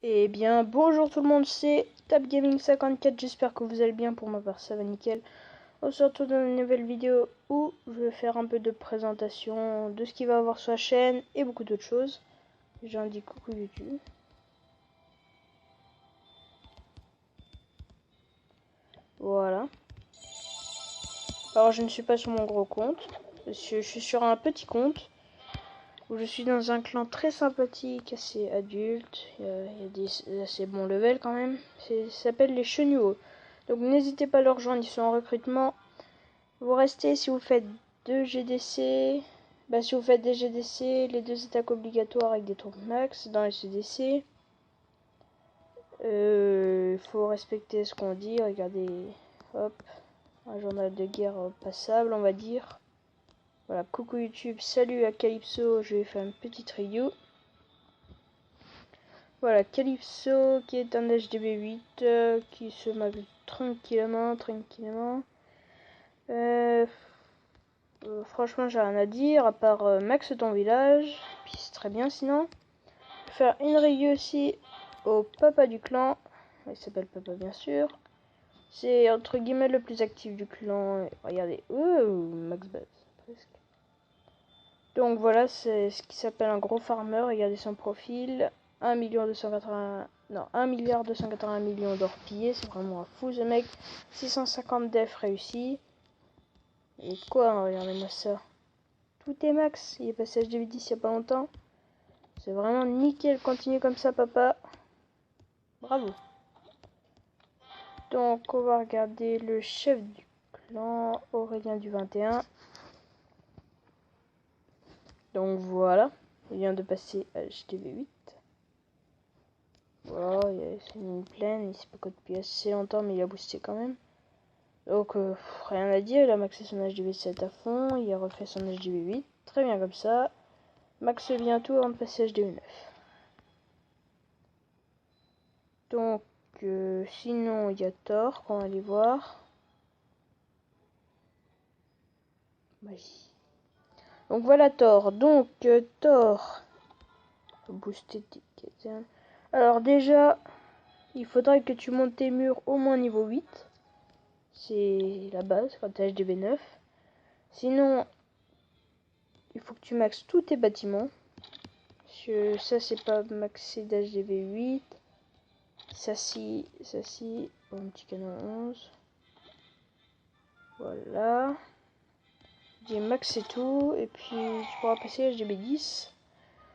Eh bien, bonjour tout le monde, c'est TapGaming54, j'espère que vous allez bien, pour ma part ça va nickel. On se retrouve dans une nouvelle vidéo où je vais faire un peu de présentation de ce qu'il va y avoir sur la chaîne et beaucoup d'autres choses. J'indique coucou YouTube. Voilà. Alors je ne suis pas sur mon gros compte, je suis sur un petit compte où je suis dans un clan très sympathique, assez adulte, il y a des assez bons levels quand même. Ça s'appelle les Chenouaux. Donc n'hésitez pas à le rejoindre, ils sont en recrutement. Vous restez si vous faites 2 GDC. Si vous faites des GDC, les 2 attaques obligatoires avec des troupes max dans les CDC. Il faut respecter ce qu'on dit. Regardez, hop, un journal de guerre passable, on va dire. Voilà, coucou YouTube, salut à Calypso, je vais faire une petite review. Voilà, Calypso qui est un HDB8 qui se maxe tranquillement. Franchement, j'ai rien à dire à part max ton village, puis c'est très bien sinon. Je vais faire une review aussi au papa du clan, il s'appelle papa bien sûr. C'est entre guillemets le plus actif du clan. Regardez, max base presque. Donc voilà, c'est ce qui s'appelle un gros farmer. Regardez son profil, 1,280 milliard d'or pillés, c'est vraiment un fou ce mec. 650 def réussi. Et quoi, hein, regardez-moi ça. Tout est max, il est passé HDV10 il n'y a pas longtemps. C'est vraiment nickel, continue comme ça papa. Bravo. Donc on va regarder le chef du clan, Aurélien du 21. Donc voilà, il vient de passer HDV8. Voilà, c'est une plaine, il s'est pas depuis assez longtemps mais il a boosté quand même. Donc rien à dire, il a maxé son HDV7 à fond, il a refait son HDV8. Très bien comme ça. Max bientôt avant de passer HDV9. Donc sinon il y a Thor qu'on va aller voir. Magie. Donc voilà Thor. Donc Thor. Booster ticket. Alors déjà, il faudrait que tu montes tes murs au moins niveau 8. C'est la base quand tu as HDV9. Sinon, il faut que tu maxes tous tes bâtiments. Ça c'est pas maxé d'HDV8. Ça si. Bon, petit canon 11. Voilà. J'ai maxé tout. Et puis tu pourras passer HDB10.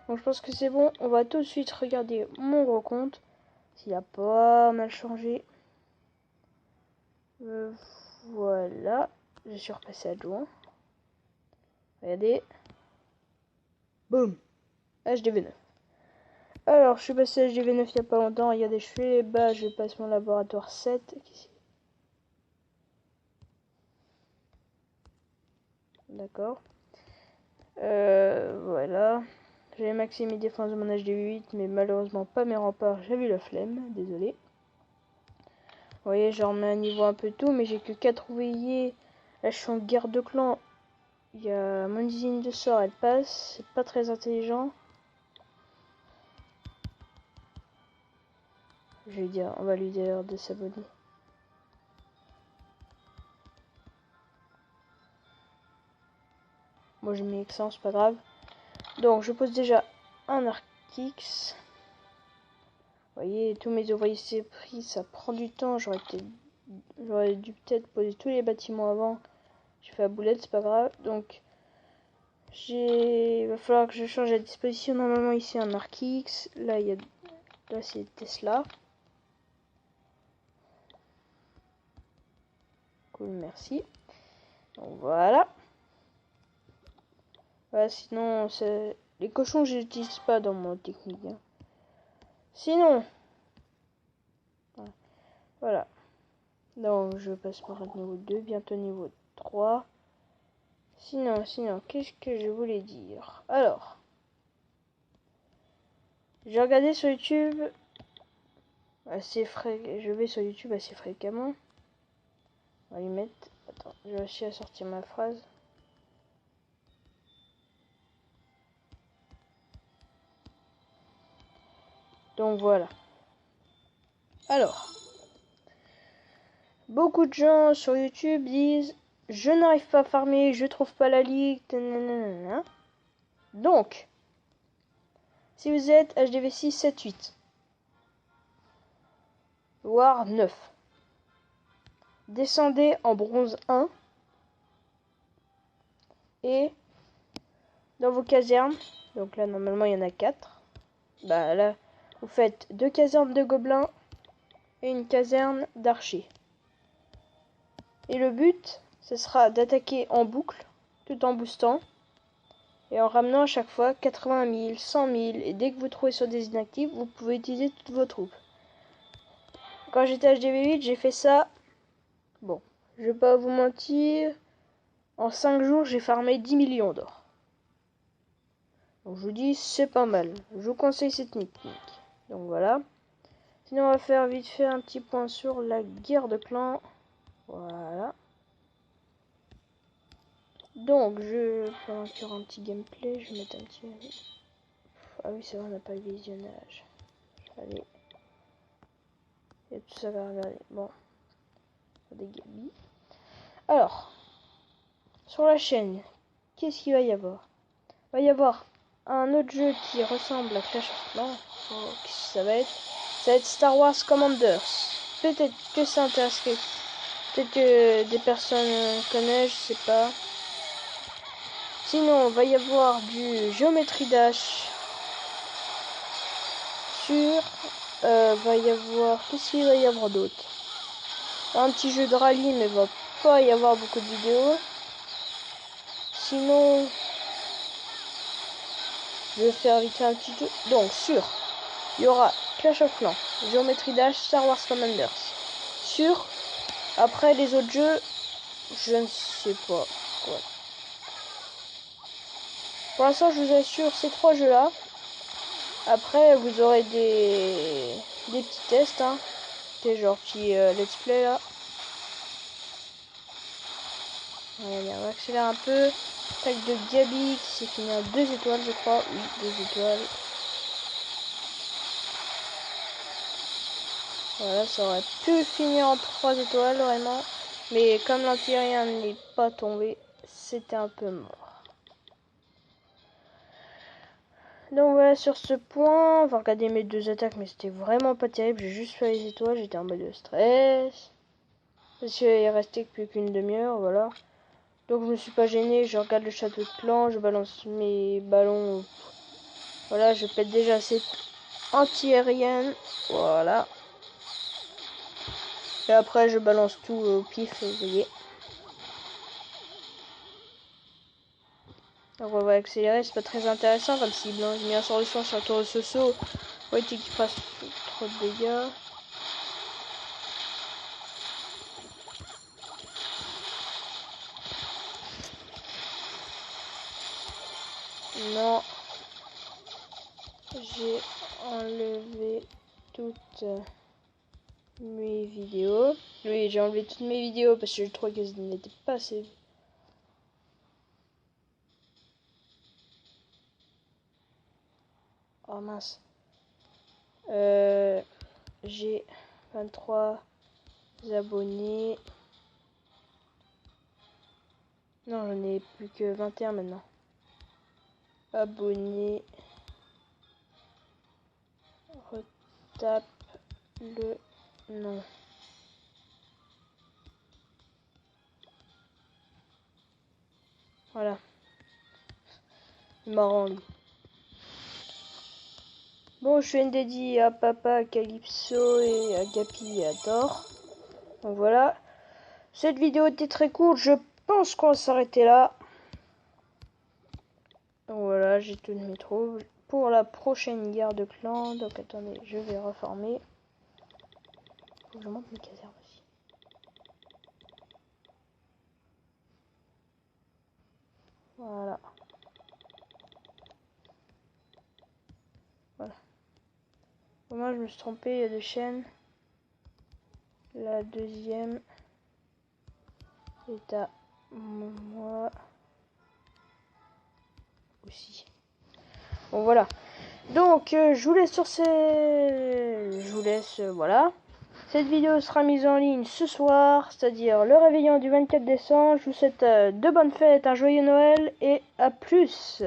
Donc je pense que c'est bon. On va tout de suite regarder mon gros compte. S'il a pas mal changé. Voilà. Je suis repassé adjoint. Regardez. Boum. HDV9. Alors je suis passé HDV9 il n'y a pas longtemps. Regardez, je fais les bas. Je passe mon laboratoire 7. D'accord. Voilà. J'avais maxé mes défenses de mon HDV8, mais malheureusement pas mes remparts. J'ai eu la flemme, désolé. Vous voyez, je remets à niveau un peu tout, mais j'ai que 4 ouvriers. Là, je suis en guerre de clan. Il y a mon usine de sort, elle passe. C'est pas très intelligent. Je vais dire, on va lui dire de s'abonner. Moi, j'ai mis excellent, c'est pas grave. Donc, je pose déjà un Archix. Vous voyez, tous mes ouvriers c'est pris, ça prend du temps. J'aurais dû peut-être poser tous les bâtiments avant. J'ai fait la boulette, c'est pas grave. Donc, il va falloir que je change la disposition. Normalement, ici, un Archix. Là, là c'est Tesla. Cool, merci. Donc, voilà. Sinon, les cochons, je n'utilise pas dans mon technique. Hein. Sinon, voilà. Donc, je passe par niveau 2, bientôt niveau 3. Sinon, qu'est-ce que je voulais dire? Alors, j'ai regardé sur YouTube je vais sur YouTube assez fréquemment. On va y mettre. Attends, j'ai réussi à sortir ma phrase. Donc voilà. Alors, beaucoup de gens sur YouTube disent je n'arrive pas à farmer, je trouve pas la ligue. Nanana. Donc, si vous êtes HDV 6, 7, 8, voire 9, descendez en bronze 1 et dans vos casernes, donc là normalement il y en a 4, bah là vous faites 2 casernes de gobelins et une caserne d'archers. Et le but, ce sera d'attaquer en boucle, tout en boostant, et en ramenant à chaque fois 80 000, 100 000, et dès que vous trouvez sur des inactifs, vous pouvez utiliser toutes vos troupes. Quand j'étais HDV8, j'ai fait ça, bon, je vais pas vous mentir, en 5 jours, j'ai farmé 10 millions d'or. Donc je vous dis, c'est pas mal, je vous conseille cette technique. Donc voilà. Sinon, on va faire vite fait un petit point sur la guerre de clans. Voilà. Donc, pendant qu'il y aura un petit gameplay, je vais mettre un petit... Ah oui, c'est vrai, on n'a pas le visionnage. Allez. Il y a tout ça à regarder. Bon. Des Gabi. Alors, sur la chaîne, qu'est-ce qu'il va y avoir? Il va y avoir un autre jeu qui ressemble à Clash of Clans. Oh, qu'est-ce que ça va être? Ça va être Star Wars Commanders. Peut-être que ça intéresse peut-être que des personnes connaissent, je sais pas. Sinon, il va y avoir du Geometry Dash sur... va y avoir... Qu'est-ce qu'il va y avoir d'autre? Un petit jeu de rallye, mais il va pas y avoir beaucoup de vidéos. Sinon, je vais faire vite un petit jeu. Donc, il y aura Clash of Clans, Geometry Dash, Star Wars Commanders. Après les autres jeux, je ne sais pas quoi. Pour l'instant, je vous assure ces 3 jeux-là. Après, vous aurez des petits tests, hein. Des genre petits let's play là. Allez, on va accélérer un peu. Attaque de Gabi qui s'est fini à 2 étoiles, je crois. Oui, 2 étoiles. Voilà, ça aurait pu finir en 3 étoiles vraiment. Mais comme l'anti-aérien n'est pas tombé, c'était un peu mort. Donc voilà, sur ce point, on va regarder mes 2 attaques, mais c'était vraiment pas terrible. J'ai juste fait les étoiles, j'étais en mode de stress. Parce qu'il restait plus qu'une demi-heure, voilà. Donc je me suis pas gêné, je regarde le château de clan, je balance mes ballons. Voilà, je pète déjà cette anti-aérienne. Voilà. Et après je balance tout au pif, vous voyez. Donc on va accélérer, c'est pas très intéressant comme si blanc j'ai mis un solution sur le tour de Soso. Vous voyez qu'il fasse trop de dégâts. Non. J'ai enlevé toutes mes vidéos. Oui, j'ai enlevé toutes mes vidéos parce que je trouvais qu'elles n'étaient pas assez. Oh mince. J'ai 23 abonnés. Non, j'en ai plus que 21 maintenant. Abonnés. Retape le nom. Voilà. Marrant lui. Bon, je fais une dédie à Papa, à Calypso et à Gapi et à Thor. Donc voilà. Cette vidéo était très courte. Je pense qu'on va s'arrêter là. Donc voilà, j'ai toutes mes troupes pour la prochaine guerre de clans. Donc attendez, je vais reformer. Faut que je monte mes casernes aussi. Voilà. Voilà. Moi je me suis trompé, il y a 2 chaînes. La deuxième est à moi aussi. Bon voilà. Donc je vous laisse sur ces... Je vous laisse voilà. Cette vidéo sera mise en ligne ce soir, c'est-à-dire le réveillon du 24 décembre. Je vous souhaite de bonnes fêtes, un joyeux Noël et à plus.